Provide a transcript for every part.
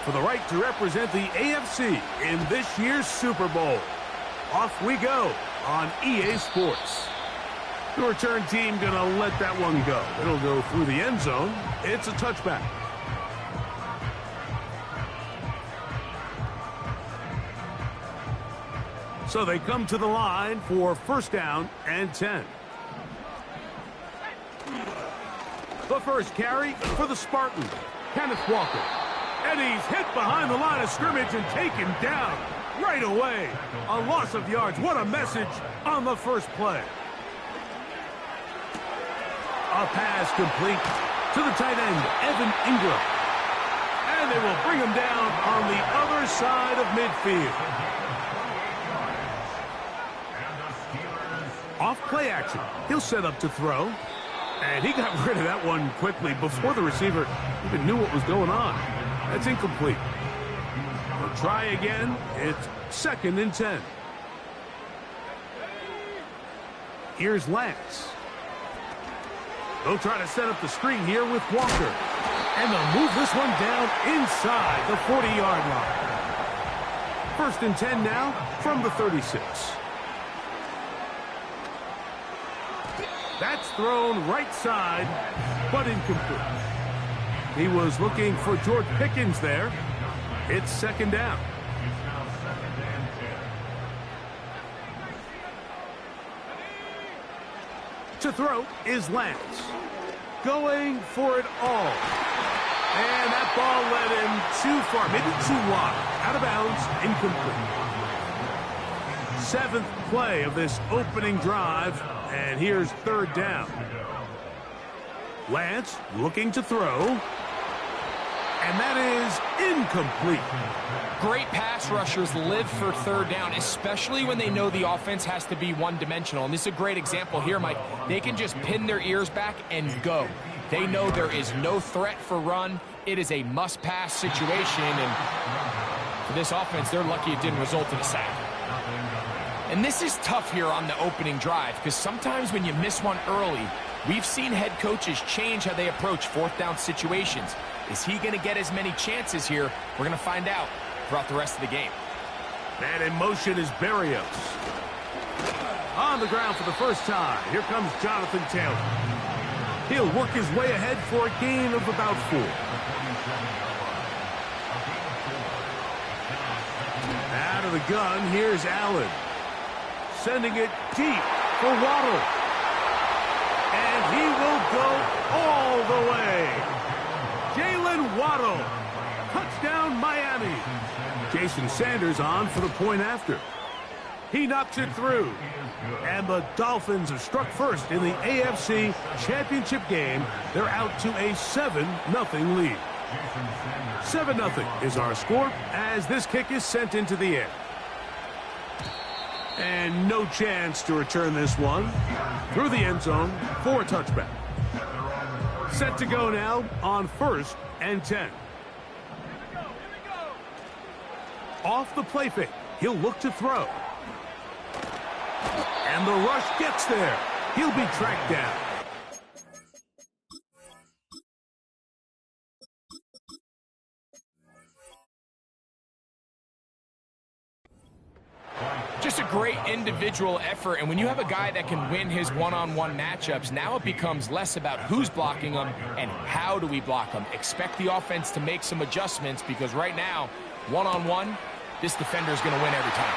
For the right to represent the AFC in this year's Super Bowl. Off we go on EA Sports. The return team going to let that one go. It'll go through the end zone. It's a touchback. So they come to the line for first down and 10. The first carry for the Spartans, Kenneth Walker. And he's hit behind the line of scrimmage and taken down right away. A loss of yards. What a message on the first play. A pass complete to the tight end, Evan Ingram. And they will bring him down on the other side of midfield. Off play action. He'll set up to throw. And he got rid of that one quickly before the receiver even knew what was going on. That's incomplete. We'll try again. It's 2nd and 10. Here's Lance. They'll try to set up the screen here with Walker. And they'll move this one down inside the 40-yard line. 1st and 10 now from the 36. That's thrown right side, but incomplete. He was looking for George Pickens there. It's 2nd down. To throw is Lance. Going for it all. And that ball led him too far, maybe too wide. Out of bounds, incomplete. 7th play of this opening drive, and here's 3rd down. Lance looking to throw. And that is incomplete. Great pass rushers live for 3rd down, especially when they know the offense has to be one-dimensional. And this is a great example here, Mike. They can just pin their ears back and go. They know there is no threat for run. It is a must-pass situation. And for this offense, they're lucky it didn't result in a sack. And this is tough here on the opening drive, because sometimes when you miss one early, we've seen head coaches change how they approach 4th down situations. Is he going to get as many chances here? We're going to find out throughout the rest of the game. And in motion is Berrios. On the ground for the first time. Here comes Jonathan Taylor. He'll work his way ahead for a gain of about 4. Out of the gun, here's Allen. Sending it deep for Waddle. And he will go all the way. Jalen Waddle. Touchdown, Miami. Jason Sanders on for the point after. He knocks it through. And the Dolphins have struck first in the AFC Championship game. They're out to a 7-0 lead. 7-0 is our score as this kick is sent into the air. And no chance to return this one through the end zone for a touchback. Set to go now on 1st and 10. Off the play fake. He'll look to throw. And the rush gets there. He'll be tracked down. Just a great individual effort, and when you have a guy that can win his one-on-one matchups, now it becomes less about who's blocking him and how do we block him. Expect the offense to make some adjustments, because right now, one-on-one, this defender is going to win every time.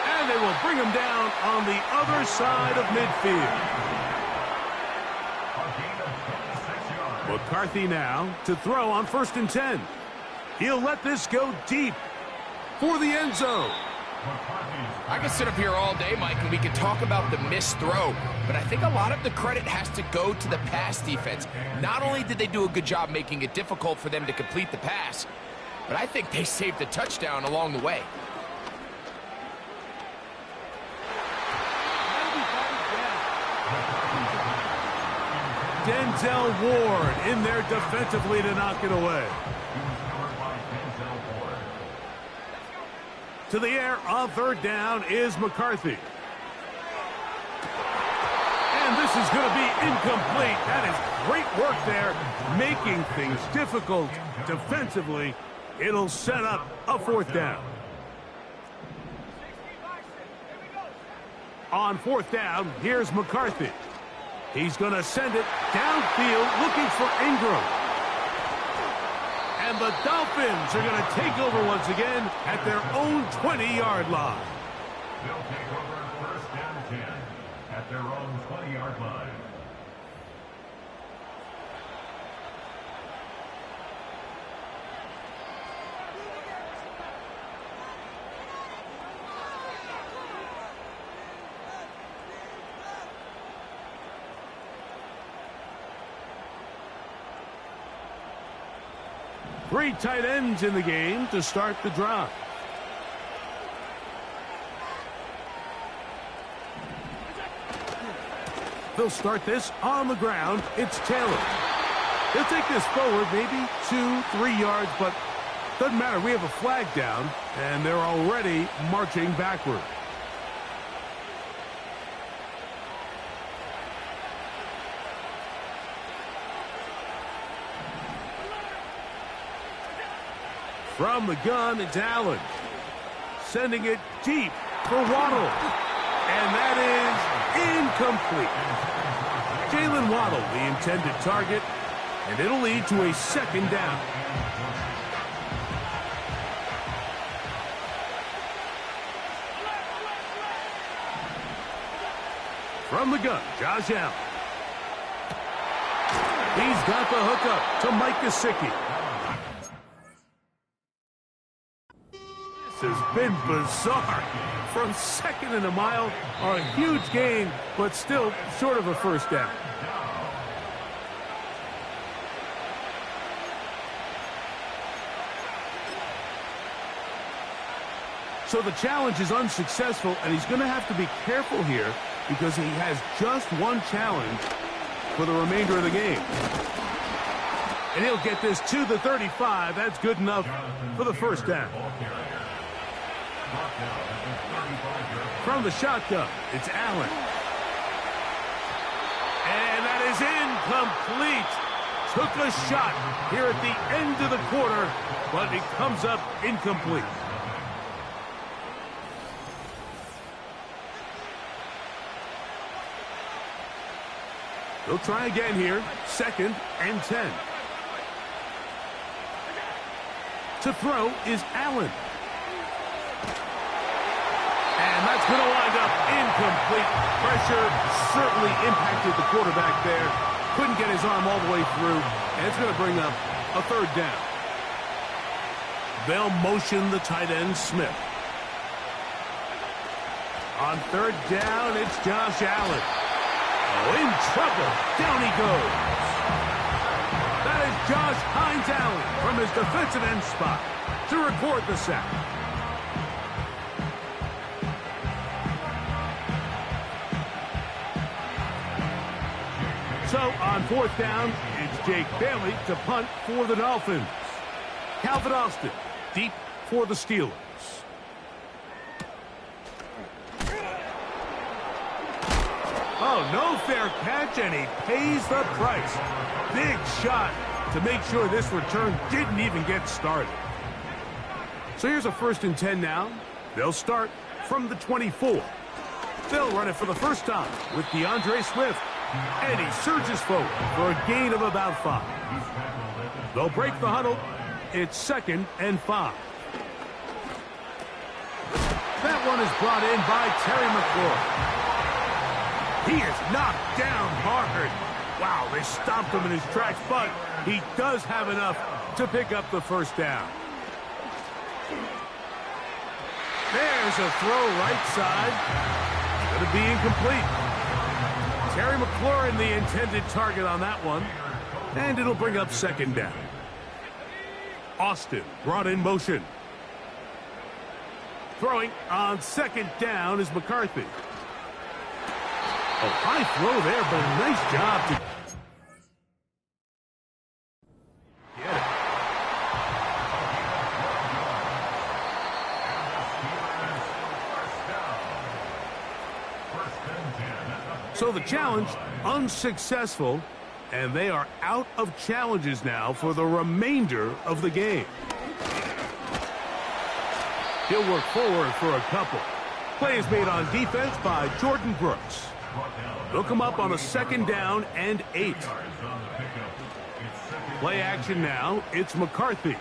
And they will bring him down on the other side of midfield. McCarthy now to throw on 1st and 10. He'll let this go deep for the end zone. I could sit up here all day, Mike, and we could talk about the missed throw, but I think a lot of the credit has to go to the pass defense. Not only did they do a good job making it difficult for them to complete the pass, but I think they saved a touchdown along the way. Denzel Ward in there defensively to knock it away. To the air on 3rd down is McCarthy. And This is going to be incomplete. That is great work there, making things difficult defensively. It'll set up a fourth down. On fourth down, here's McCarthy. He's going to send it downfield looking for Ingram. And the Dolphins are going to take over once again at their own 20-yard line. They'll take over first down 10 at their own 20-yard line. Three tight ends in the game to start the drive. They'll start this on the ground. It's Taylor. He'll take this forward maybe 2-3 yards, but doesn't matter. We have a flag down, and they're already marching backward. From the gun, it's Allen. Sending it deep for Waddle. And that is incomplete. Jalen Waddle, the intended target, and it'll lead to a second down. From the gun, Josh Allen. He's got the hookup to Mike Gesicki. This has been bizarre. From second and a mile, a huge gain, but still short of a first down. So the challenge is unsuccessful, and he's going to have to be careful here because he has just one challenge for the remainder of the game. And he'll get this to the 35. That's good enough for the first down. From the shotgun, it's Allen. And that is incomplete. Took a shot here at the end of the quarter, but it comes up incomplete. They'll try again here. 2nd and 10. To throw is Allen. And that's going to wind up incomplete. Pressure certainly impacted the quarterback there. Couldn't get his arm all the way through. And it's going to bring up a third down. They'll motion the tight end, Smith. On third down, it's Josh Allen. Oh, in trouble. Down he goes. That is Josh Hines Allen from his defensive end spot to record the sack. So on fourth down, it's Jake Bailey to punt for the Dolphins. Calvin Austin deep for the Steelers. Oh, no fair catch, and he pays the price. Big shot to make sure this return didn't even get started. So here's a 1st and 10 now. They'll start from the 24. They'll run it for the first time with DeAndre Swift. And he surges forward for a gain of about 5. They'll break the huddle. It's 2nd and 5. That one is brought in by Terry McLaurin. He is knocked down hard. Wow, they stomped him in his tracks, but he does have enough to pick up the first down. There's a throw right side. It's going to be incomplete. Terry McLaurin, the intended target on that one. And it'll bring up 2nd down. Austin brought in motion. Throwing on 2nd down is McCarthy. Oh, high throw there, but a nice job to get it. So the challenge unsuccessful, and they are out of challenges now for the remainder of the game. He'll work forward for a couple. Play is made on defense by Jordan Brooks. They'll come up on a 2nd down and 8. Play action now. It's McCarthy.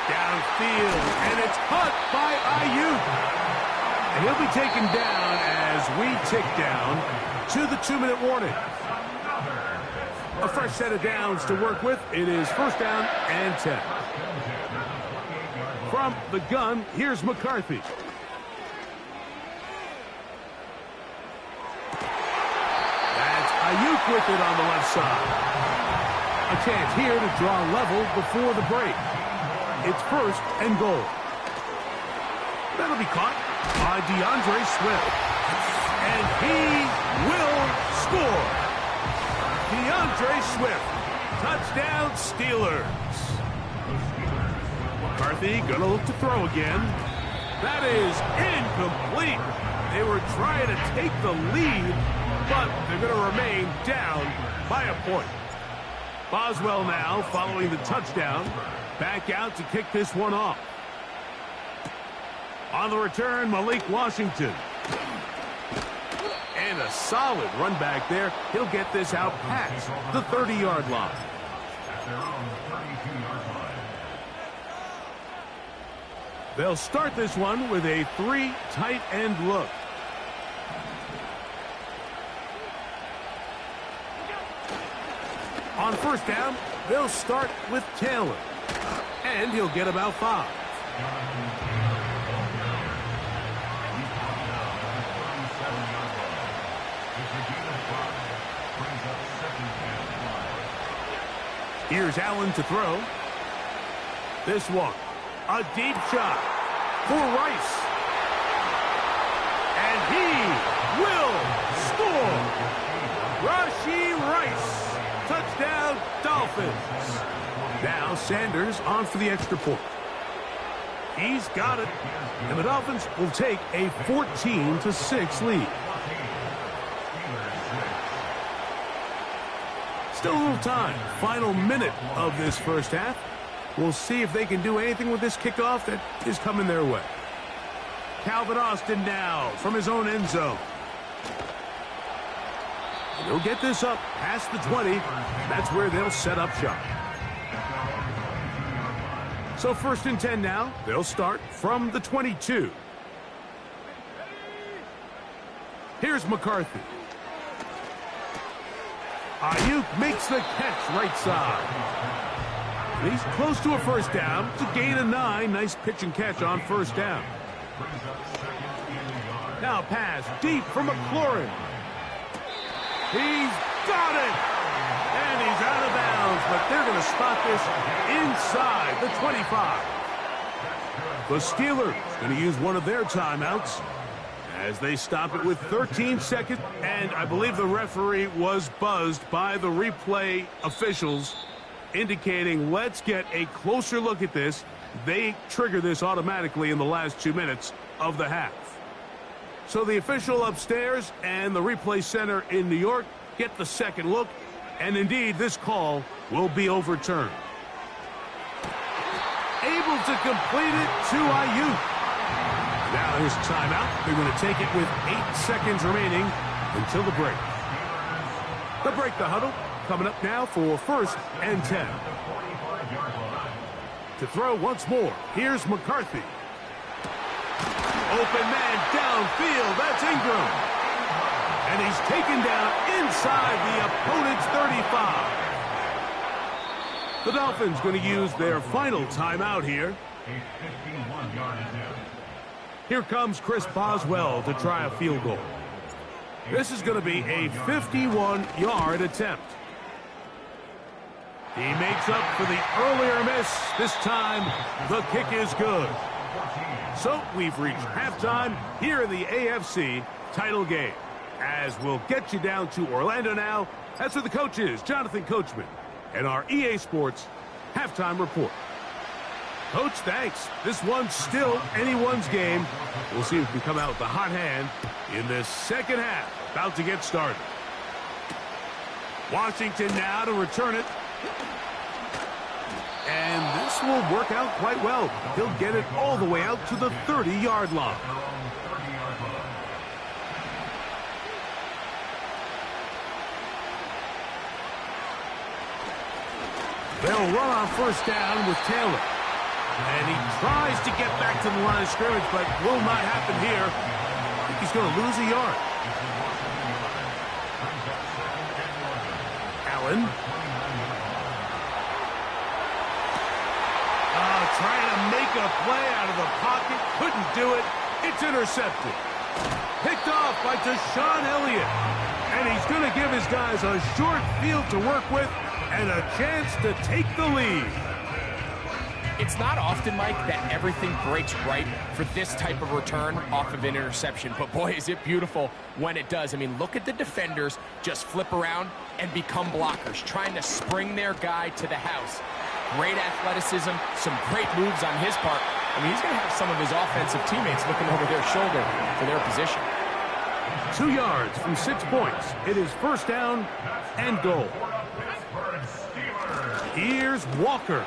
Downfield, and it's caught by Ayuk. And he'll be taken down as we tick down to the 2-minute warning. A fresh set of downs to work with. It is 1st down and 10. From the gun, here's McCarthy. That's Ayuk with it on the left side. A chance here to draw level before the break. It's 1st and goal. That'll be caught by DeAndre Swift. And he will score. DeAndre Swift. Touchdown Steelers. McCarthy gonna look to throw again. That is incomplete. They were trying to take the lead, but they're gonna remain down by a point. Boswell now following the touchdown. Back out to kick this one off. On the return, Malik Washington. And a solid run back there. He'll get this out past the 30-yard line. They'll start this one with a 3 tight end look. On 1st down, they'll start with Taylor. And he'll get about 5. Here's Allen to throw. This one, a deep shot for Rice. And he will score. Rashee Rice. Touchdown, Dolphins. Now Sanders on for the extra point. He's got it. And the Dolphins will take a 14-6 lead. Still a little time. Final minute of this first half. We'll see if they can do anything with this kickoff that is coming their way. Calvin Austin now from his own end zone. And he'll get this up past the 20. That's where they'll set up shop. So 1st and 10 now. They'll start from the 22. Here's McCarthy. Ayuk makes the catch right side. And he's close to a 1st down to gain a 9. Nice pitch and catch on 1st down. Now pass deep from McLaurin. He's got it. And he's out of bounds, but they're going to spot this inside the 25. The Steelers going to use one of their timeouts as they stop it with 13 seconds. And I believe the referee was buzzed by the replay officials, indicating let's get a closer look at this. They trigger this automatically in the last 2 minutes of the half. So the official upstairs and the replay center in New York get the second look, and indeed this call will be overturned. Able to complete it to Ayuk. Now here's a timeout. They're going to take it with 8 seconds remaining until the break. The break, the huddle, coming up now for 1st and 10. To throw once more, here's McCarthy. Open man downfield, that's Ingram. And he's taken down inside the opponent's 35. The Dolphins going to use their final timeout here. Here comes Chris Boswell to try a field goal. This is going to be a 51-yard attempt. He makes up for the earlier miss. This time, the kick is good. So we've reached halftime here in the AFC title game. As we'll get you down to Orlando now. That's where the coach is, Jonathan Coachman, and our EA Sports halftime report. Coach, thanks. This one's still anyone's game. We'll see if we come out with a hot hand in this second half. About to get started. Washington now to return it. And this will work out quite well. He'll get it all the way out to the 30-yard line. They'll run on first down with Taylor. And he tries to get back to the line of scrimmage, but will not happen here. I think he's going to lose a yard. Allen. Trying to make a play out of the pocket. Couldn't do it. It's intercepted. Picked off by Deshaun Elliott. And he's going to give his guys a short field to work with and a chance to take the lead. It's not often, Mike, that everything breaks right for this type of return off of an interception. But, boy, is it beautiful when it does. I mean, look at the defenders just flip around and become blockers, trying to spring their guy to the house. Great athleticism, some great moves on his part. I mean, he's going to have some of his offensive teammates looking over their shoulder for their position. 2 yards from 6 points. It is first down and goal. Here's Walker.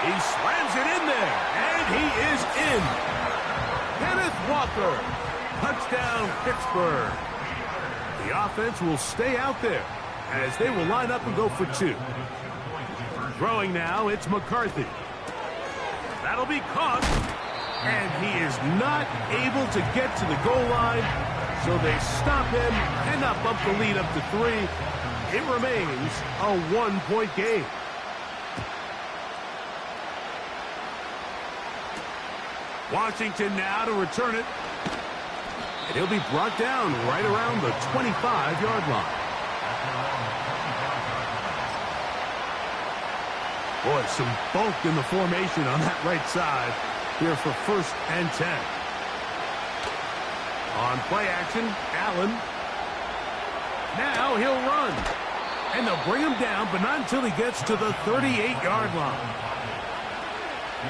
He slams it in there, and he is in. Kenneth Walker. Touchdown, Pittsburgh. The offense will stay out there as they will line up and go for 2. Throwing now, it's McCarthy. That'll be caught. And he is not able to get to the goal line, so they stop him and not bump the lead up to 3. It remains a 1-point game. Washington now to return it. And he'll be brought down right around the 25-yard line. Boy, some bulk in the formation on that right side here for first and 10. On play action, Allen. Now he'll run. And they'll bring him down, but not until he gets to the 38-yard line.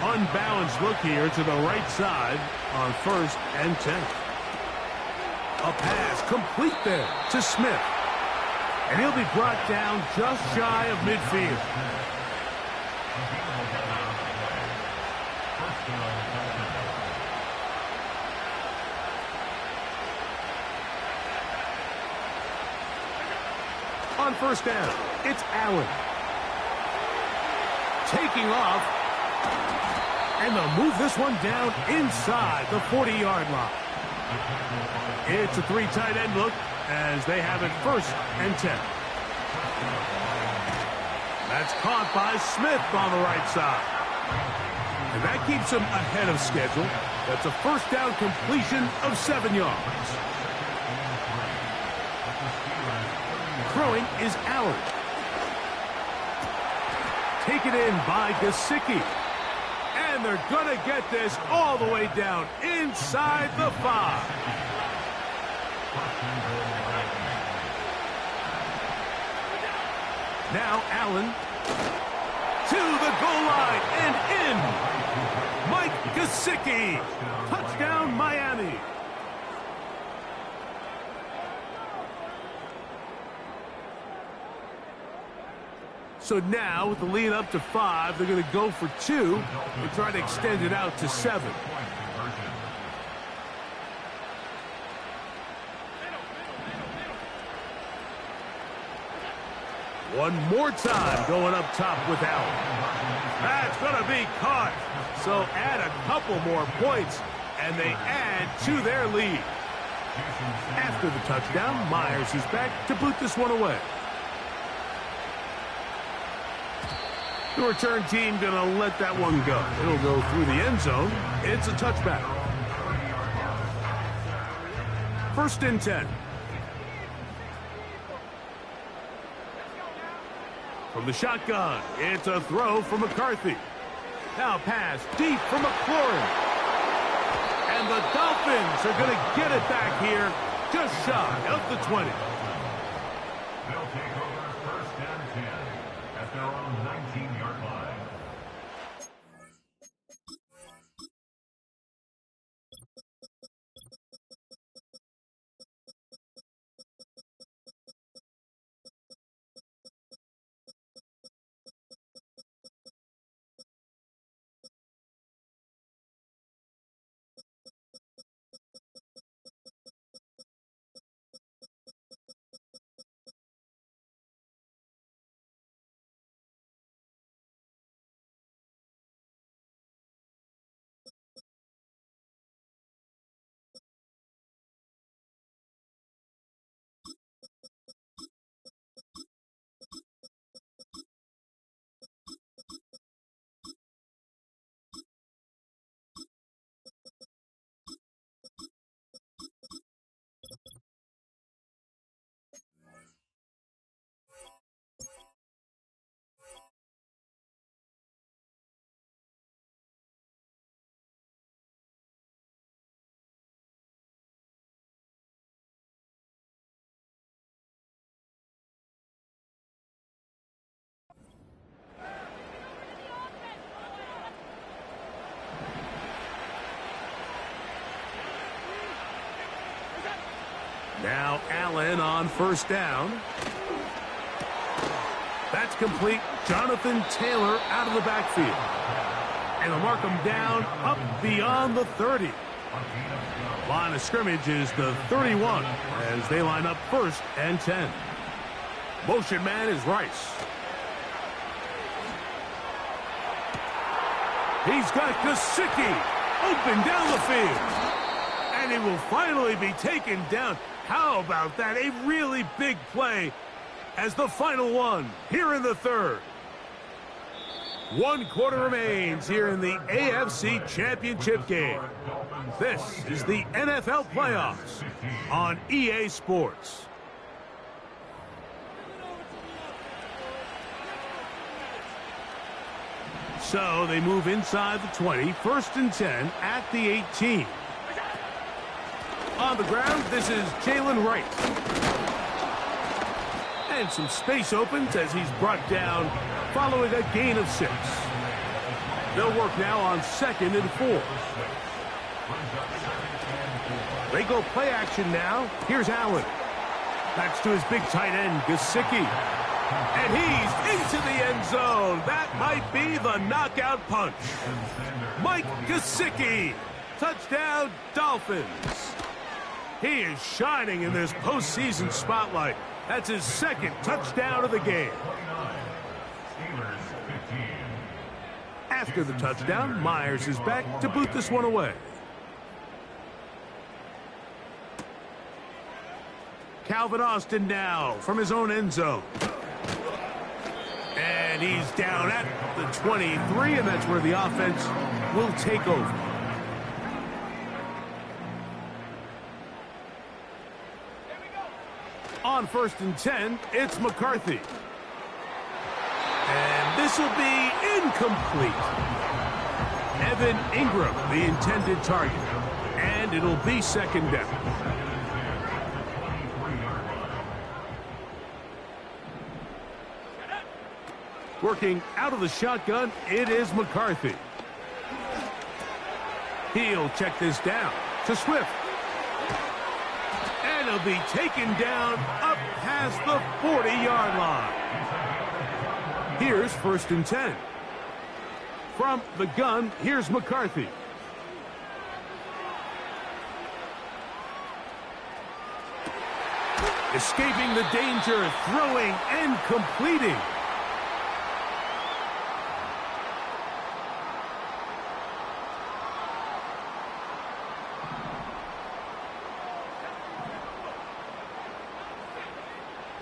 Unbalanced look here to the right side on first and 10. A pass complete there to Smith. And he'll be brought down just shy of midfield. On first down, it's Allen. Taking off. And they'll move this one down inside the 40-yard line. It's a 3 tight end look as they have it first and 10. That's caught by Smith on the right side. And that keeps him ahead of schedule. That's a first down completion of 7 yards. Throwing is Allen. Taken in by Gesicki. And they're going to get this all the way down inside the 5. Now Allen to the goal line and in. Mike Gesicki. Touchdown, Miami. So now, with the lead up to 5, they're going to go for 2 and try to extend it out to 7. One more time going up top with Allen. That's going to be caught. So add a couple more points, and they add to their lead. After the touchdown, Myers is back to boot this one away. The return team going to let that one go. It'll go through the end zone. It's a touchback. First and 10. From the shotgun, it's a throw from McCarthy. Now pass deep from McLaurin. And the Dolphins are going to get it back here just shy of the 20. They'll take over first and 10 at their own 19-yard line. Now Allen on first down. That's complete. Jonathan Taylor out of the backfield. And they'll mark him down up beyond the 30. Line of scrimmage is the 31 as they line up 1st and 10. Motion man is Rice. He's got Gesicki open down the field. And he will finally be taken down. How about that? A really big play as the final one here in the 3rd. 1 quarter remains here in the AFC Championship game. This is the NFL Playoffs on EA Sports. So they move inside the 20, 1st and 10 at the 18. On the ground, this is Jalen Wright. And some space opens as he's brought down following a gain of 6. They'll work now on 2nd and 4. They go play action now. Here's Allen. That's to his big tight end, Gesicki. And he's into the end zone. That might be the knockout punch. Mike Gesicki. Touchdown, Dolphins. He is shining in this postseason spotlight. That's his 2nd touchdown of the game. After the touchdown, Myers is back to boot this one away. Calvin Austin now from his own end zone. And he's down at the 23, and that's where the offense will take over. On 1st and 10, it's McCarthy. And this will be incomplete. Evan Ingram, the intended target. And it'll be 2nd down. Working out of the shotgun, it is McCarthy. He'll check this down to Swift. And he'll be taken down up past the 40-yard line. Here's 1st and 10. From the gun, here's McCarthy. Escaping the danger, throwing and completing.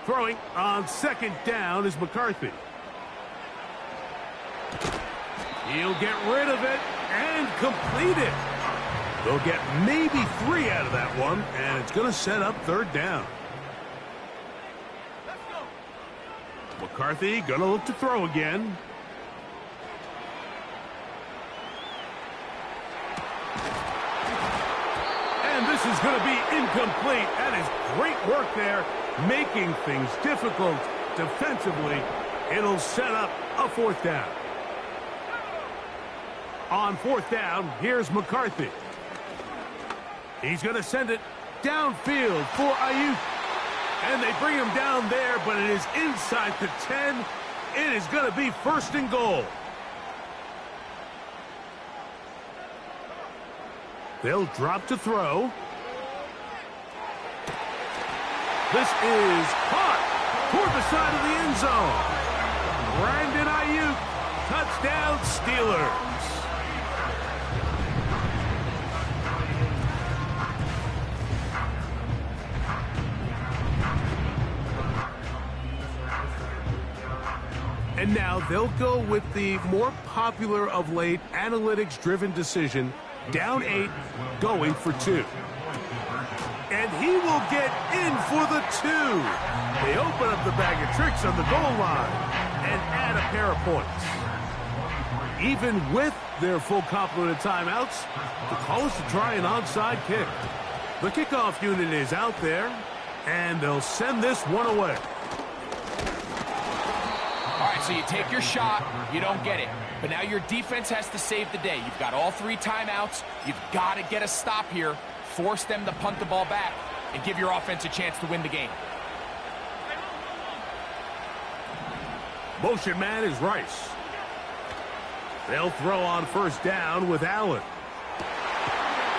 Throwing on 2nd down is McCarthy. He'll get rid of it and complete it. They'll get maybe 3 out of that one, and it's going to set up 3rd down. McCarthy going to look to throw again. And this is going to be incomplete. That is great work there, making things difficult defensively. It'll set up a 4th down. On 4th down, here's McCarthy. He's going to send it downfield for Ayuk. And they bring him down there, but it is inside the 10. It is going to be 1st and goal. They'll drop to throw. This is caught toward the side of the end zone. Brandon Ayuk, touchdown Steelers. And now they'll go with the more popular of late analytics-driven decision, down 8, going for 2. And he will get in for the 2. They open up the bag of tricks on the goal line and add a pair of points. Even with their full complement of timeouts, the call is to try an onside kick. The kickoff unit is out there, and they'll send this one away. All right, so you take your shot, you don't get it. But now your defense has to save the day. You've got all 3 timeouts. You've got to get a stop here. Force them to punt the ball back. and give your offense a chance to win the game. Motion man is Rice. They'll throw on first down with Allen.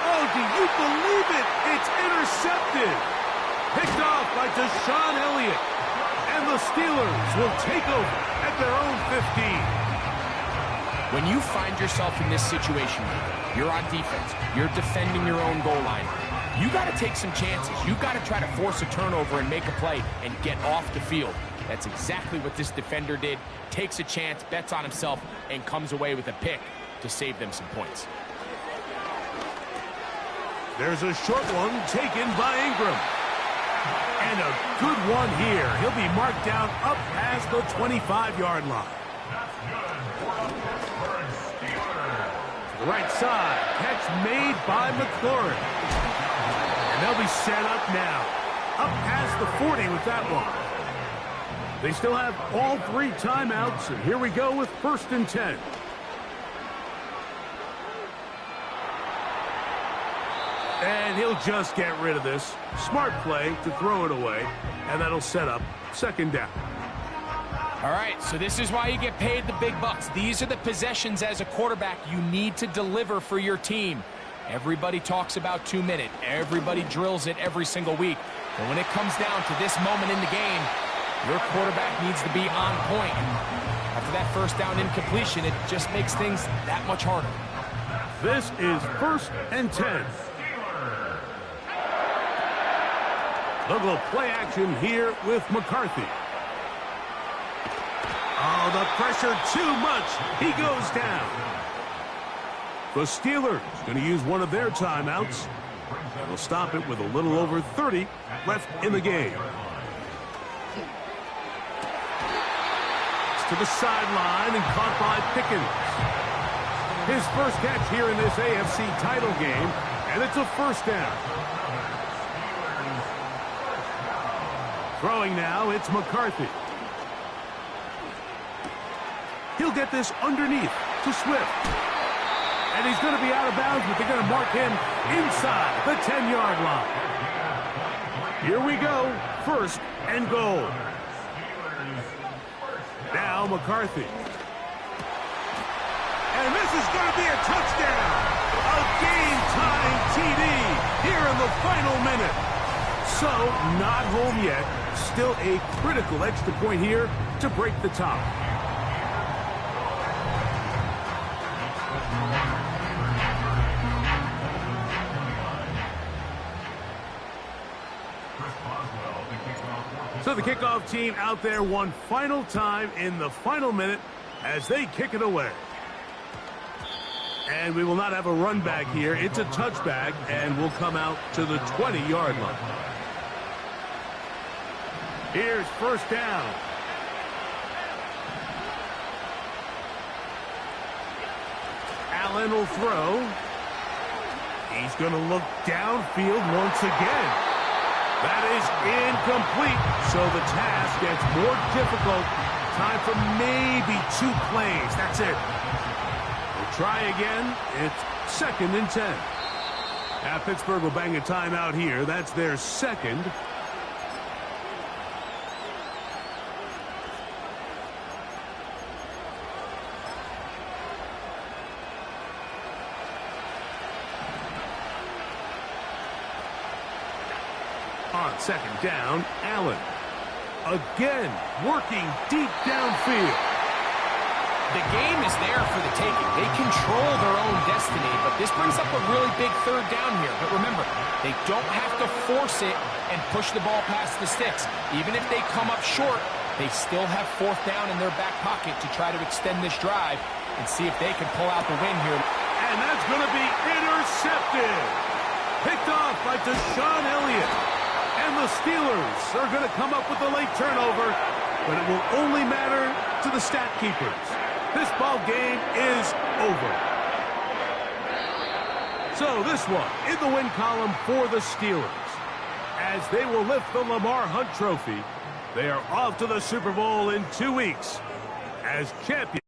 Oh, do you believe it? It's intercepted. Picked off by Deshaun Elliott. And the Steelers will take over at their own 15. When you find yourself in this situation, you're on defense, you're defending your own goal line, you got to take some chances. You got to try to force a turnover and make a play and get off the field. That's exactly what this defender did. Takes a chance, bets on himself, and comes away with a pick to save them some points. There's a short one taken by Ingram. And a good one here. He'll be marked down up past the 25-yard line. To the right side. Catch made by McLaurin. And they'll be set up now. Up past the 40 with that one. They still have all 3 timeouts, and here we go with 1st and 10. And he'll just get rid of this. Smart play to throw it away, and that'll set up 2nd down. All right, so this is why you get paid the big bucks. These are the possessions as a quarterback you need to deliver for your team. Everybody talks about 2-minute. Everybody drills it every single week. But when it comes down to this moment in the game, your quarterback needs to be on point. After that first down incompletion, it just makes things that much harder. This is 1st and 10. They'll go play action here with McCarthy. Oh, the pressure too much. He goes down. The Steelers going to use one of their timeouts. They'll stop it with a little over 30 left in the game. To the sideline and caught by Pickens. His first catch here in this AFC title game, and it's a 1st down. Throwing now, it's McCarthy. He'll get this underneath to Swift. And he's going to be out of bounds, but they're going to mark him inside the 10-yard line. Here we go, 1st and goal. Now McCarthy. And this is going to be a touchdown. A game-tying TD here in the final minute. So, not home yet. Still a critical extra point here to break the tie. So the kickoff team out there one final time in the final minute as they kick it away. And we will not have a run back here. It's a touchback, and we'll come out to the 20-yard line. Here's 1st down. Allen will throw. He's going to look downfield once again. That is incomplete, so the task gets more difficult. Time for maybe 2 plays. That's it. We'll try again. It's 2nd and 10. Now Pittsburgh will bang a timeout here. That's their 2nd. On 2nd down, Allen. Again, working deep downfield. The game is there for the taking. They control their own destiny, but this brings up a really big 3rd down here. But remember, they don't have to force it and push the ball past the sticks. Even if they come up short, they still have 4th down in their back pocket to try to extend this drive and see if they can pull out the win here. And that's going to be intercepted. Picked off by Deshaun Elliott. And the Steelers are going to come up with a late turnover, but it will only matter to the stat keepers. This ball game is over. So this one in the win column for the Steelers. As they will lift the Lamar Hunt Trophy, they are off to the Super Bowl in 2 weeks as champions.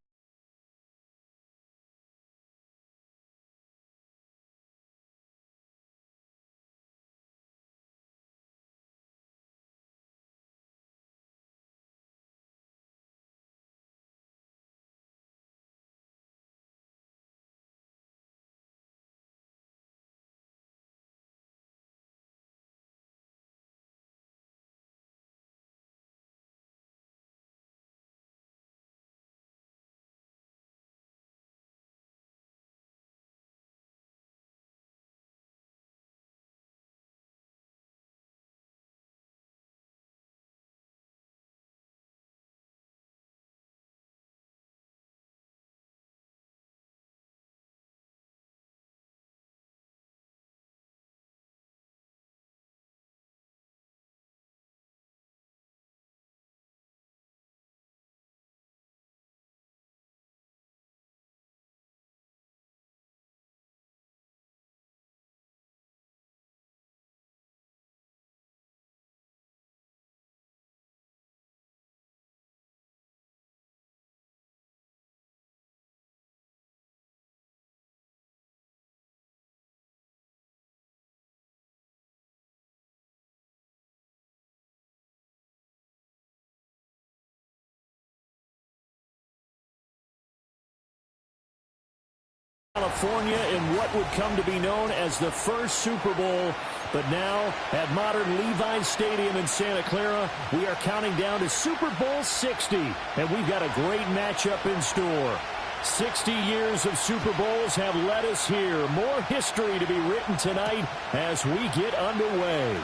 California in what would come to be known as the first Super Bowl. But now, at modern Levi's Stadium in Santa Clara, we are counting down to Super Bowl 60. And we've got a great matchup in store. 60 years of Super Bowls have led us here. More history to be written tonight as we get underway.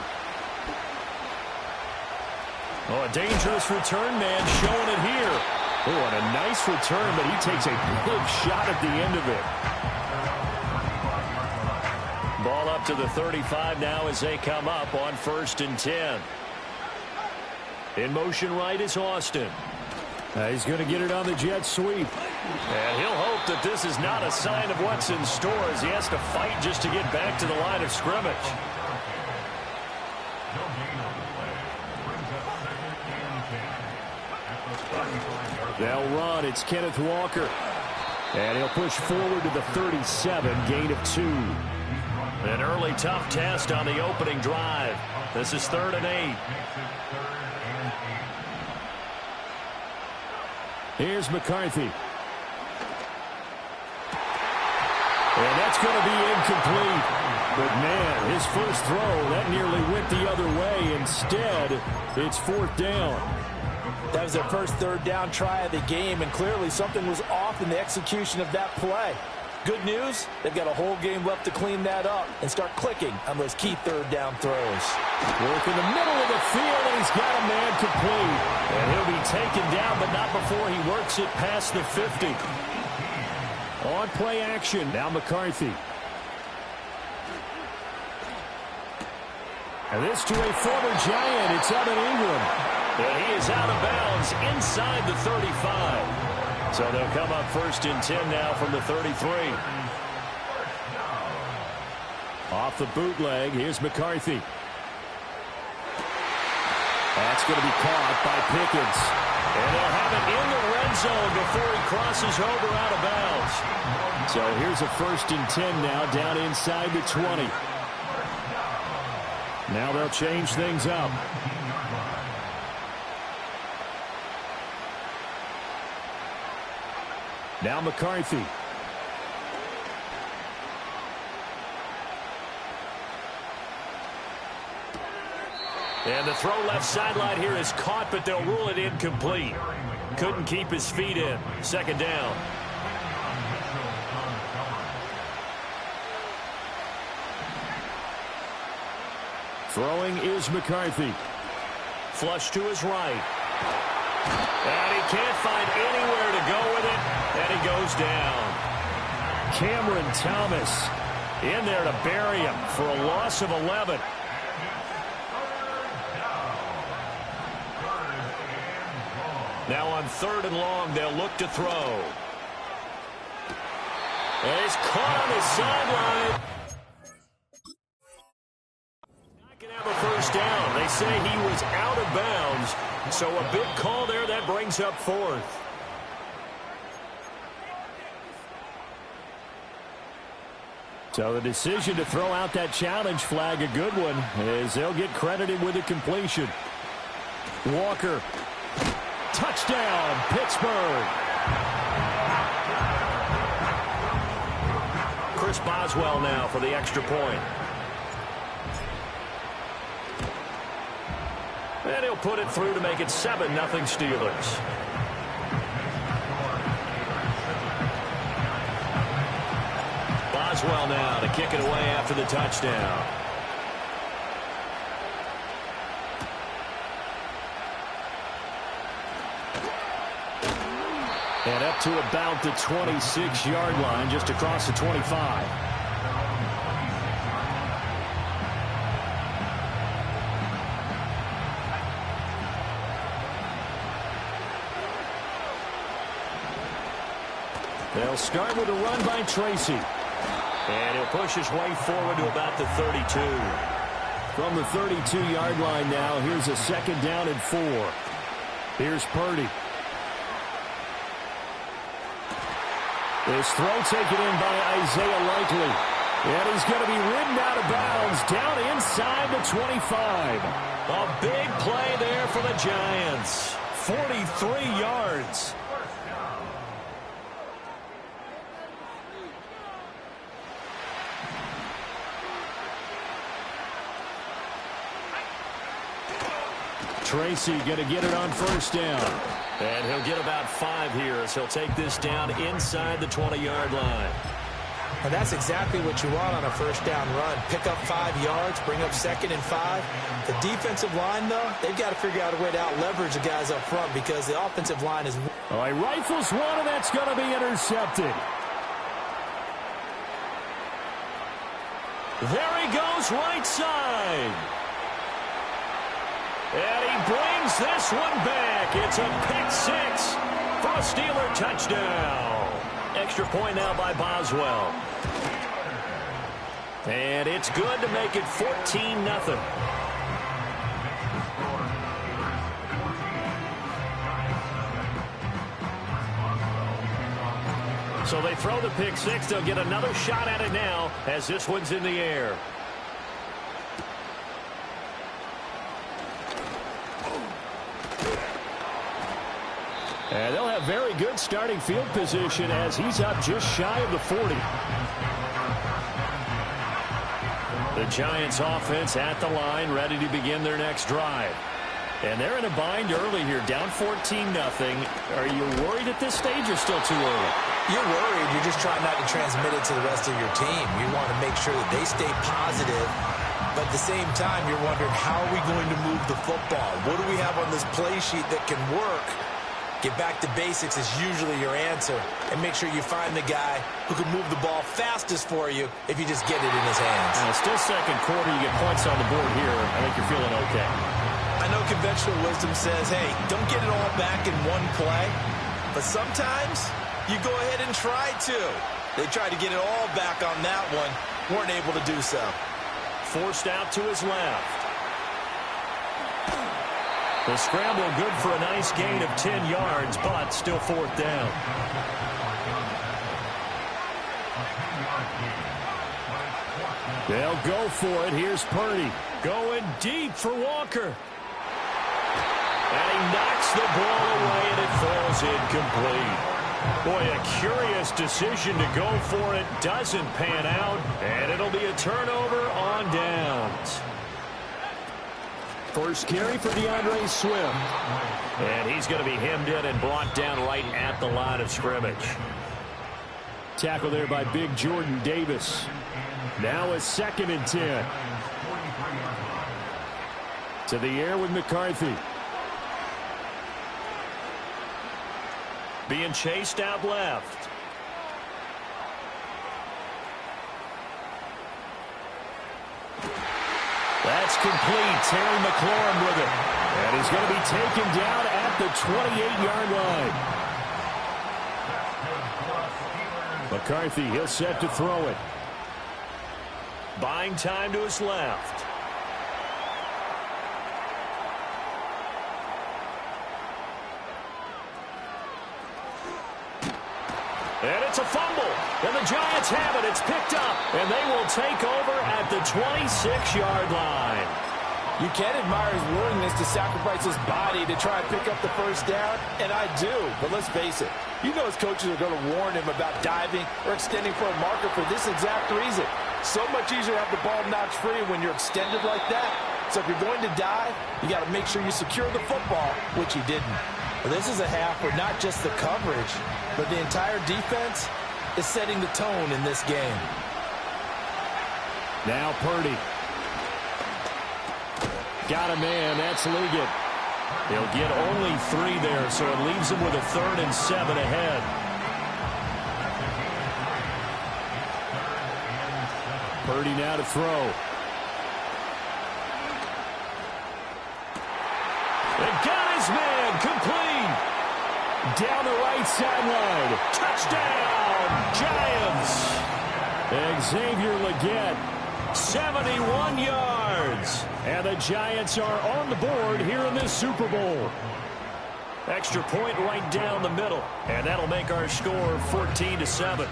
Oh, a dangerous return man showing it here. Oh, and a nice return, but he takes a big shot at the end of it. Ball up to the 35 now as they come up on 1st and 10. In motion right is Austin. He's going to get it on the jet sweep. And he'll hope that this is not a sign of what's in store as he has to fight just to get back to the line of scrimmage. They'll run. It's Kenneth Walker. And he'll push forward to the 37, gain of 2. An early tough test on the opening drive. This is 3rd and 8. Here's McCarthy. And that's going to be incomplete. But, man, his first throw, that nearly went the other way. Instead, it's 4th down. That was their first 3rd down try of the game, and clearly something was off in the execution of that play. Good news, they've got a whole game left to clean that up and start clicking on those key 3rd down throws. Work in the middle of the field, and he's got a man complete. And he'll be taken down, but not before he works it past the 50. On play action, now McCarthy. And this to a former Giant, it's Evan Ingram. And he is out of bounds inside the 35. So they'll come up 1st and 10 now from the 33. Off the bootleg, here's McCarthy. That's going to be caught by Pickens. And they'll have it in the red zone before he crosses over out of bounds. So here's a 1st and 10 now down inside the 20. Now they'll change things up. Now McCarthy. And the throw left sideline here is caught, but they'll rule it incomplete. Couldn't keep his feet in. 2nd down. Throwing is McCarthy. Flush to his right. And he can't find anywhere to go with it, and he goes down. Cameron Thomas in there to bury him for a loss of 11. Now on 3rd and long, they'll look to throw. And he's caught on the sideline. Not going to have a 1st down. They say he was out of bounds. So a big call there that brings up 4th. So the decision to throw out that challenge flag, a good one, as they'll get credited with a completion. Walker. Touchdown, Pittsburgh. Chris Boswell now for the extra point. And he'll put it through to make it 7-0 Steelers. Boswell now to kick it away after the touchdown. And up to about the 26-yard line, just across the 25. They'll start with a run by Tracy. And he'll push his way forward to about the 32. From the 32-yard line now, here's a 2nd down and 4. Here's Purdy. This throw taken in by Isaiah Likely. And he's going to be ridden out of bounds down inside the 25. A big play there for the Giants. 43 yards. Tracy going to get it on first down. And he'll get about 5 here as he'll take this down inside the 20-yard line. And that's exactly what you want on a first down run. Pick up 5 yards, bring up 2nd and 5. The defensive line, though, they've got to figure out a way to out-leverage the guys up front because the offensive line is... All right, rifles one, and that's going to be intercepted. There he goes, right side. And he brings this one back. It's a pick 6 for a Steeler touchdown. Extra point now by Boswell. And it's good to make it 14-0. So they throw the pick 6. They'll get another shot at it now as this one's in the air. And they'll have very good starting field position as he's up just shy of the 40. The Giants offense at the line, ready to begin their next drive. And they're in a bind early here, down 14-0. Are you worried at this stage or still too early? You're worried. You're just trying not to transmit it to the rest of your team. You want to make sure that they stay positive. But at the same time, you're wondering, how are we going to move the football? What do we have on this play sheet that can work? Get back to basics is usually your answer. And make sure you find the guy who can move the ball fastest for you if you just get it in his hands. Still second quarter. You get points on the board here. I think you're feeling okay. I know conventional wisdom says, hey, don't get it all back in one play. But sometimes you go ahead and try to. They tried to get it all back on that one. Weren't able to do so. Forced out to his left. The scramble good for a nice gain of 10 yards, but still 4th down. They'll go for it. Here's Purdy. Going deep for Walker. And he knocks the ball away, and it falls incomplete. Boy, a curious decision to go for it. Doesn't pan out, and it'll be a turnover on downs. First carry for DeAndre Swift. And he's going to be hemmed in and brought down right at the line of scrimmage. Tackle there by big Jordan Davis. Now a 2nd and 10. To the air with McCarthy. Being chased out left. That's complete. Terry McLaurin with it. And he's going to be taken down at the 28-yard line. McCarthy, he'll set to throw it. Buying time to his left. And it's a fumble. And the Giants have it. It's picked up. And they will take over at the 26-yard line. You can admire his willingness to sacrifice his body to try and pick up the first down, and I do. But let's face it, you know his coaches are going to warn him about diving or extending for a marker for this exact reason. So much easier to have the ball notch free when you're extended like that. So if you're going to dive, you got to make sure you secure the football, which he didn't. But this is a half where not just the coverage, but the entire defense is setting the tone in this game. Now Purdy. Got a man. That's Liggett. He'll get only 3 there, so it leaves him with a 3rd and 7 ahead. Purdy now to throw. And got his man. Complete. Down the right sideline. Touchdown, Giants. Xavier Liggett, 71 yards. And the Giants are on the board here in this Super Bowl. Extra point right down the middle. And that'll make our score 14-7.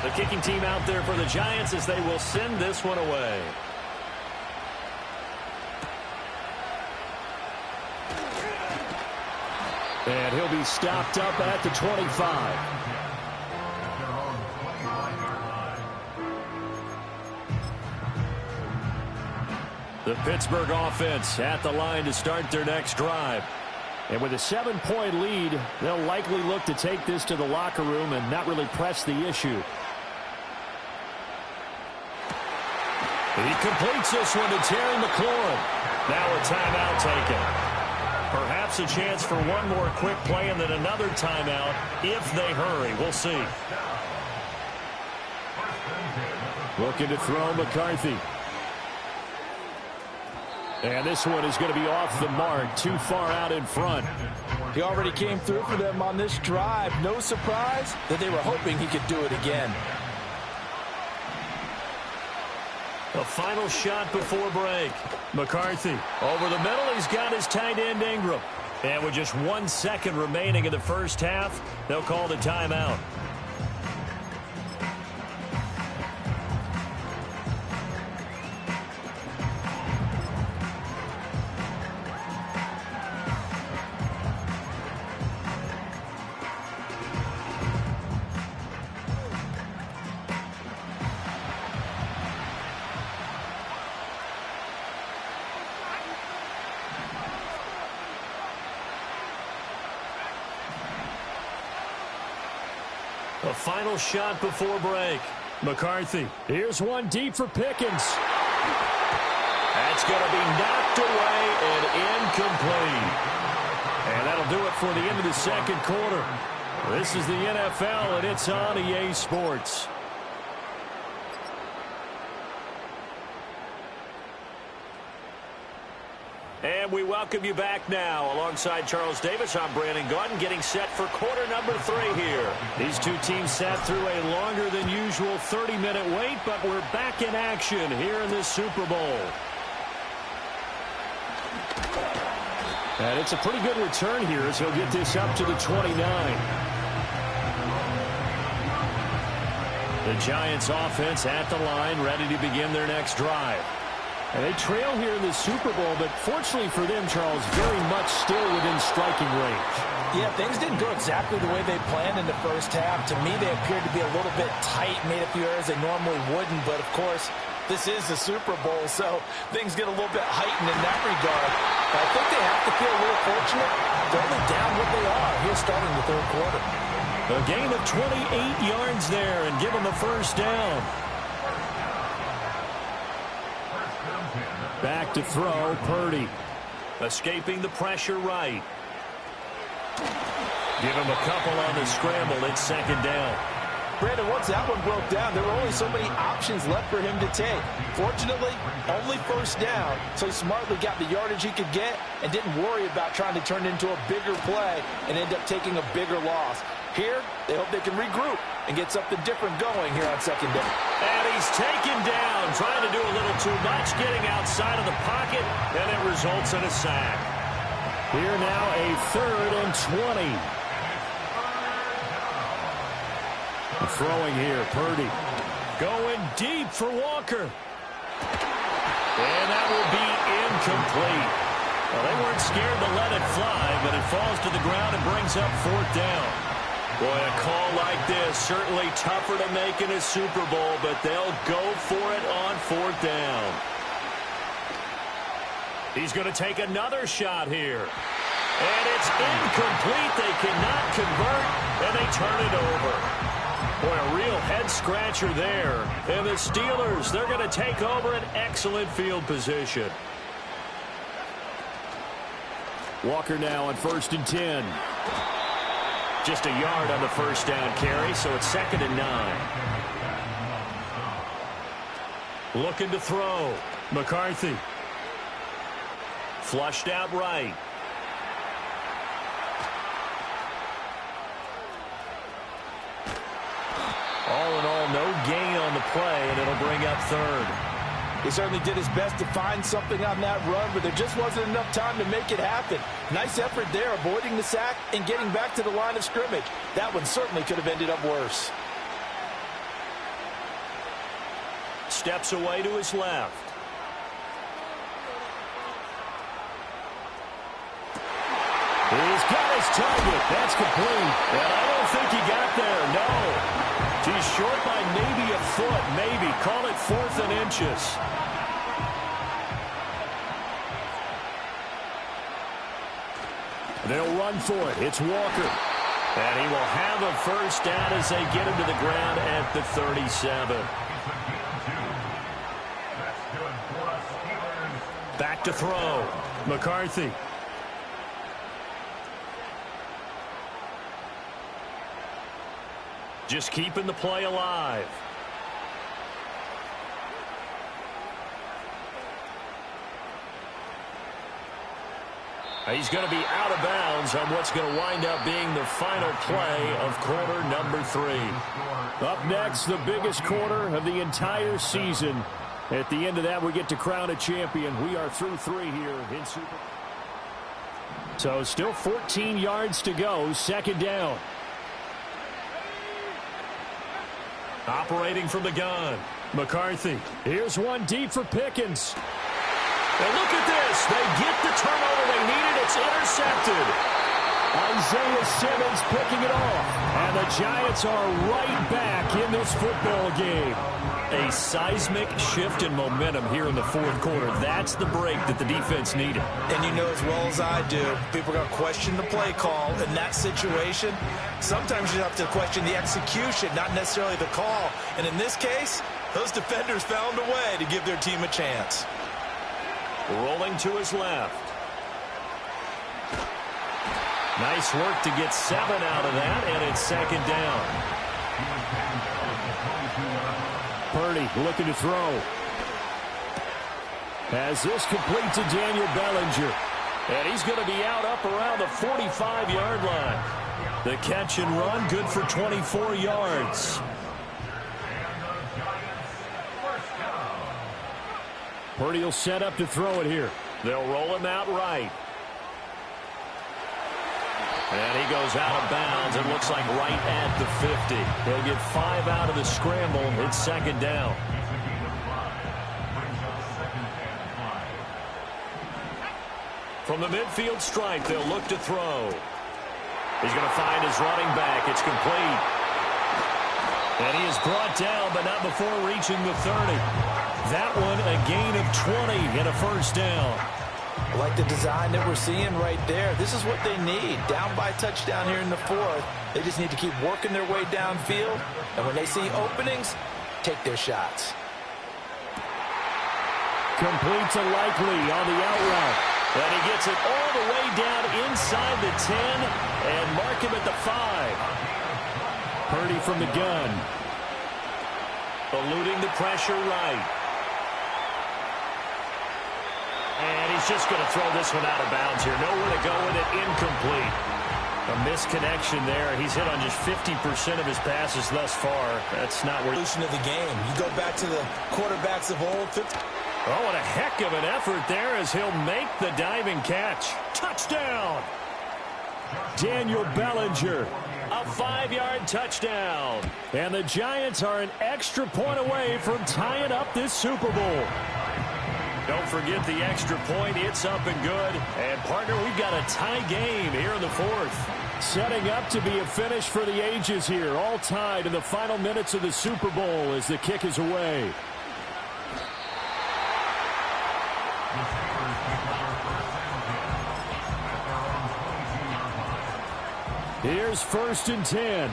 The kicking team out there for the Giants as they will send this one away. And he'll be stopped up at the 25. The Pittsburgh offense at the line to start their next drive. And with a 7-point lead, they'll likely look to take this to the locker room and not really press the issue. He completes this one to Terry McLaurin. Now a timeout taken. Perhaps a chance for one more quick play and then another timeout if they hurry. We'll see. Looking to throw McCarthy. And this one is going to be off the mark, too far out in front. He already came through for them on this drive. No surprise that they were hoping he could do it again. A final shot before break. McCarthy over the middle. He's got his tight end Ingram. And with just 1 second remaining in the first half, they'll call the timeout. A final shot before break. McCarthy. Here's one deep for Pickens. That's going to be knocked away and incomplete. And that'll do it for the end of the second quarter. This is the NFL, and it's on EA Sports. And we welcome you back now. Alongside Charles Davis, I'm Brandon Gaudin, getting set for quarter number 3 here. These two teams sat through a longer than usual 30-minute wait, but we're back in action here in this Super Bowl. And it's a pretty good return here as he'll get this up to the 29. The Giants offense at the line, ready to begin their next drive. And they trail here in the Super Bowl, but fortunately for them, Charles, very much still within striking range. Yeah, things didn't go exactly the way they planned in the first half. To me, they appeared to be a little bit tight, made a few errors they normally wouldn't. But, of course, this is the Super Bowl, so things get a little bit heightened in that regard. But I think they have to feel a little fortunate. They're only down what they are here starting the third quarter. A gain of 28 yards there and give them a first down. Back to throw, Purdy. Escaping the pressure right. Give him a couple on the scramble. It's second down. Brandon, once that one broke down, there were only so many options left for him to take. Fortunately, only first down, so he smartly got the yardage he could get and didn't worry about trying to turn it into a bigger play and end up taking a bigger loss. Here, they hope they can regroup and get something different going here on second down. And he's taken down, trying to do a little too much, getting outside of the pocket, and it results in a sack. Here now a 3rd and 20. Throwing here, Purdy. Going deep for Walker. And that will be incomplete. Well, they weren't scared to let it fly, but it falls to the ground and brings up 4th down. Boy, a call like this, certainly tougher to make in a Super Bowl, but they'll go for it on 4th down. He's going to take another shot here. And it's incomplete. They cannot convert, and they turn it over. Boy, a real head-scratcher there. And the Steelers, they're going to take over an excellent field position. Walker now on 1st and 10. Just a yard on the first down carry, so it's 2nd and 9. Looking to throw. McCarthy. Flushed out right. All in all, no gain on the play, and it'll bring up 3rd. He certainly did his best to find something on that run, but there just wasn't enough time to make it happen. Nice effort there, avoiding the sack and getting back to the line of scrimmage. That one certainly could have ended up worse. Steps away to his left. He's got his target. That's complete. And I don't think he got there, no. He's short by maybe a foot, maybe. Call it 4th and inches. They'll run for it. It's Walker. And he will have a first down as they get him to the ground at the 37. Back to throw. McCarthy. Just keeping the play alive. He's going to be out of bounds on what's going to wind up being the final play of quarter number 3. Up next, the biggest quarter of the entire season. At the end of that, we get to crown a champion. We are through 3 here in Super. So still 14 yards to go. Second down. Operating from the gun. McCarthy. Here's one deep for Pickens. And look at this. They get the turnover they needed. It's intercepted. Isaiah Simmons picking it off. And the Giants are right back in this football game. A seismic shift in momentum here in the fourth quarter. That's the break that the defense needed. And you know as well as I do, people are going to question the play call in that situation. Sometimes you have to question the execution, not necessarily the call. And in this case, those defenders found a way to give their team a chance. Rolling to his left. Nice work to get 7 out of that, and it's second down. Purdy looking to throw. As this complete to Daniel Bellinger. And he's going to be out up around the 45-yard line. The catch and run, good for 24 yards. Purdy will set up to throw it here. They'll roll him out right. And he goes out of bounds. It looks like right at the 50. He'll get 5 out of the scramble. It's second down. From the midfield stripe, they'll look to throw. He's going to find his running back. It's complete. And he is brought down, but not before reaching the 30. That one, a gain of 20 and a first down. I like the design that we're seeing right there. This is what they need. Down by touchdown here in the fourth. They just need to keep working their way downfield. And when they see openings, take their shots. Complete to Likely on the out route. And he gets it all the way down inside the 10 and mark him at the 5. Purdy from the gun. Eluding the pressure right. And he's just going to throw this one out of bounds here. Nowhere to go with it. Incomplete. A misconnection there. He's hit on just 50% of his passes thus far. That's not where... Solution of the game. You go back to the quarterbacks of old. Oh, what a heck of an effort there as he'll make the diving catch. Touchdown! Daniel Bellinger. A 5-yard touchdown. And the Giants are an extra point away from tying up this Super Bowl. Don't forget the extra point. It's up and good. And, partner, we've got a tie game here in the fourth. Setting up to be a finish for the ages here. All tied in the final minutes of the Super Bowl as the kick is away. Here's 1st and 10.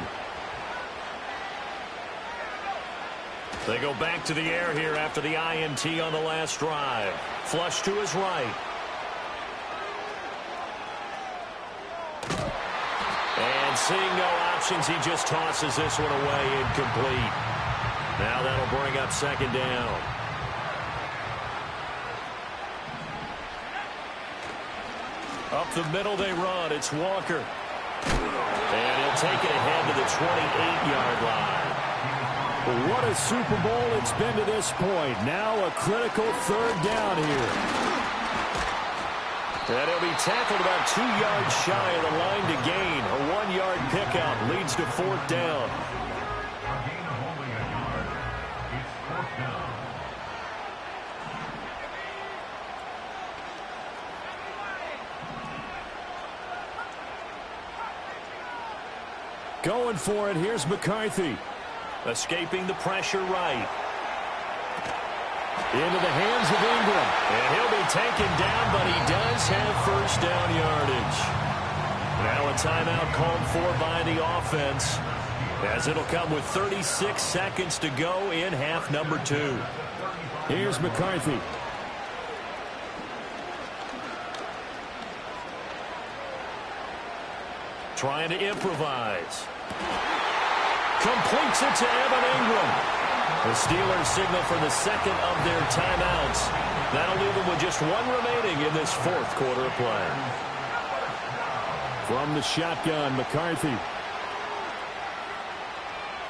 They go back to the air here after the INT on the last drive. Flush to his right. And seeing no options, he just tosses this one away, incomplete. Now that'll bring up second down. Up the middle they run. It's Walker. And he'll take it ahead to the 28-yard line. What a Super Bowl it's been to this point. Now a critical third down here. And he'll be tackled about 2 yards shy of the line to gain. A 1-yard pickup leads to 4th down. Going for it, here's McCarthy. Escaping the pressure right. Into the hands of Ingram. And he'll be taken down, but he does have first down yardage. Now a timeout called for by the offense, as it'll come with 36 seconds to go in half number 2. Here's McCarthy. Trying to improvise. Completes it to Evan Ingram. The Steelers signal for the second of their timeouts. That'll leave them with just one remaining in this fourth quarter of play. From the shotgun, McCarthy.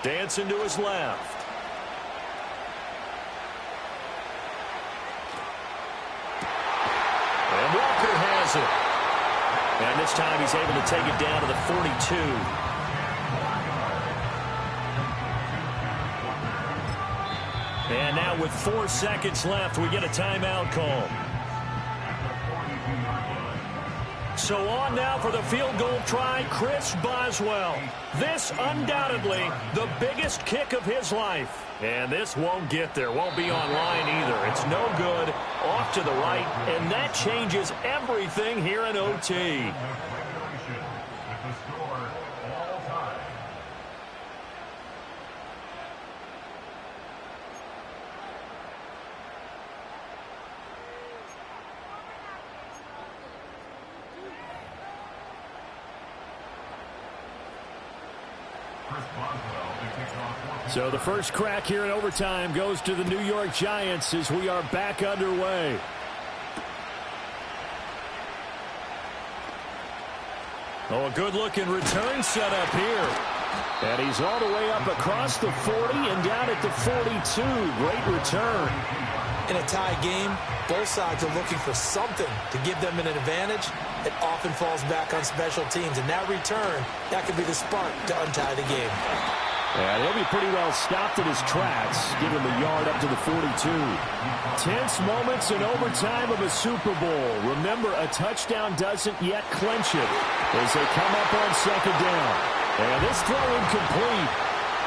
Dancing to his left. And Walker has it. And this time he's able to take it down to the 42. And now with 4 seconds left, we get a timeout call. So on now for the field goal try, Chris Boswell. This undoubtedly the biggest kick of his life. And this won't get there, won't be online either. It's no good, off to the right, and that changes everything here in OT. So the first crack here in overtime goes to the New York Giants as we are back underway. Oh, a good-looking return set up here. And he's all the way up across the 40 and down at the 42. Great return. In a tie game, both sides are looking for something to give them an advantage. It often falls back on special teams. And that return, that could be the spark to untie the game. And he'll be pretty well stopped in his tracks. Give him a yard up to the 42. Tense moments in overtime of a Super Bowl. Remember, a touchdown doesn't yet clinch it as they come up on second down. And this throw incomplete.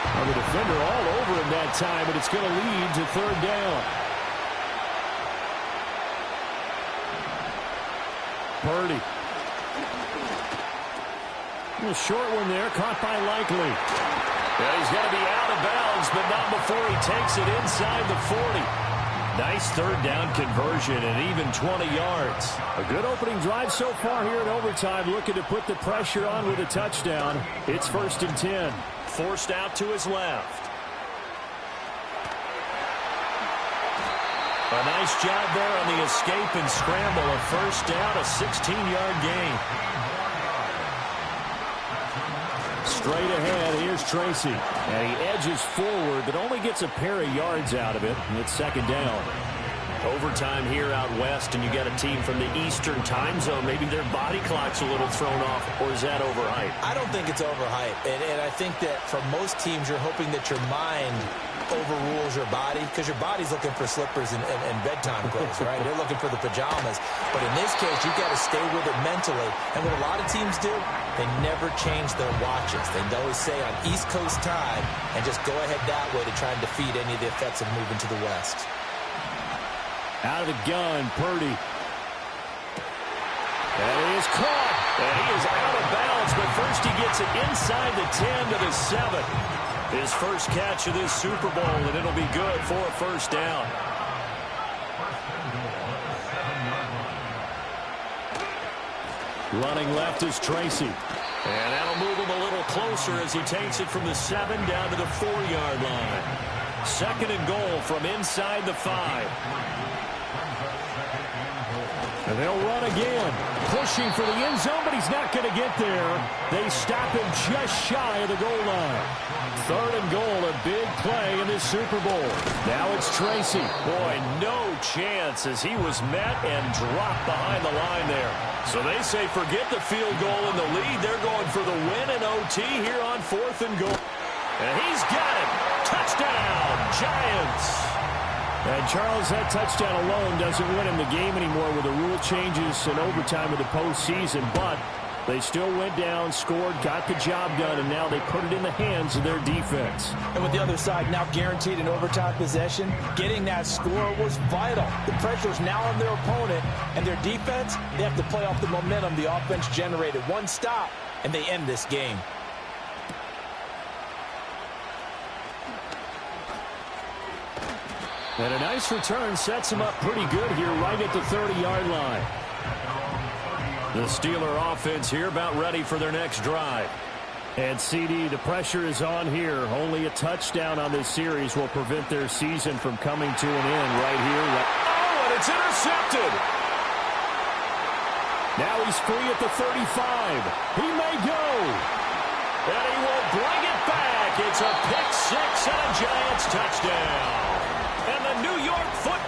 Well, the defender all over him that time, and it's going to lead to third down. Purdy. A short one there, caught by Likely. And he's going to be out of bounds, but not before he takes it inside the 40. Nice third down conversion and even 20 yards. A good opening drive so far here in overtime, looking to put the pressure on with a touchdown. It's 1st and 10. Forced out to his left. A nice job there on the escape and scramble. A first down, a 16-yard gain. Straight ahead, here's Tracy. And he edges forward, but only gets a pair of yards out of it. And it's second down. Overtime here out west, and you got a team from the Eastern time zone. Maybe their body clock's a little thrown off, or is that overhyped? I don't think it's overhyped. And I think that for most teams, you're hoping that your mind overrules your body, because your body's looking for slippers and bedtime clothes, right? They're looking for the pajamas. But in this case, you've got to stay with it mentally. And what a lot of teams do, they never change their watches. They always say on East Coast time and just go ahead that way to try and defeat any of the effects of moving to the West. Out of the gun, Purdy. And he is caught. And he is out of bounds, but first he gets it inside the 10 to the 7. His first catch of this Super Bowl, and it'll be good for a first down. Running left is Tracy. And that'll move him a little closer as he takes it from the 7 down to the 4-yard line. Second and goal from inside the 5. And they'll run again. Pushing for the end zone, but he's not going to get there. They stop him just shy of the goal line. Third and goal, a big play in this Super Bowl. Now it's Tracy. Boy, no chance as he was met and dropped behind the line there. So they say forget the field goal and the lead. They're going for the win in OT here on 4th and goal. And he's got it. Touchdown, Giants. And Charles, that touchdown alone doesn't win him the game anymore with the rule changes and overtime of the postseason. But They still went down, scored, got the job done, and now they put it in the hands of their defense. And with the other side now guaranteed an overtime possession, getting that score was vital. The pressure is now on their opponent, and their defense, they have to play off the momentum the offense generated. One stop, and they end this game. And a nice return sets them up pretty good here right at the 30-yard line. The Steeler offense here about ready for their next drive. And CD, the pressure is on here. Only a touchdown on this series will prevent their season from coming to an end right here. Oh, and it's intercepted. Now he's free at the 35. He may go. And he will bring it back. It's a pick six and a Giants touchdown. And the New York Football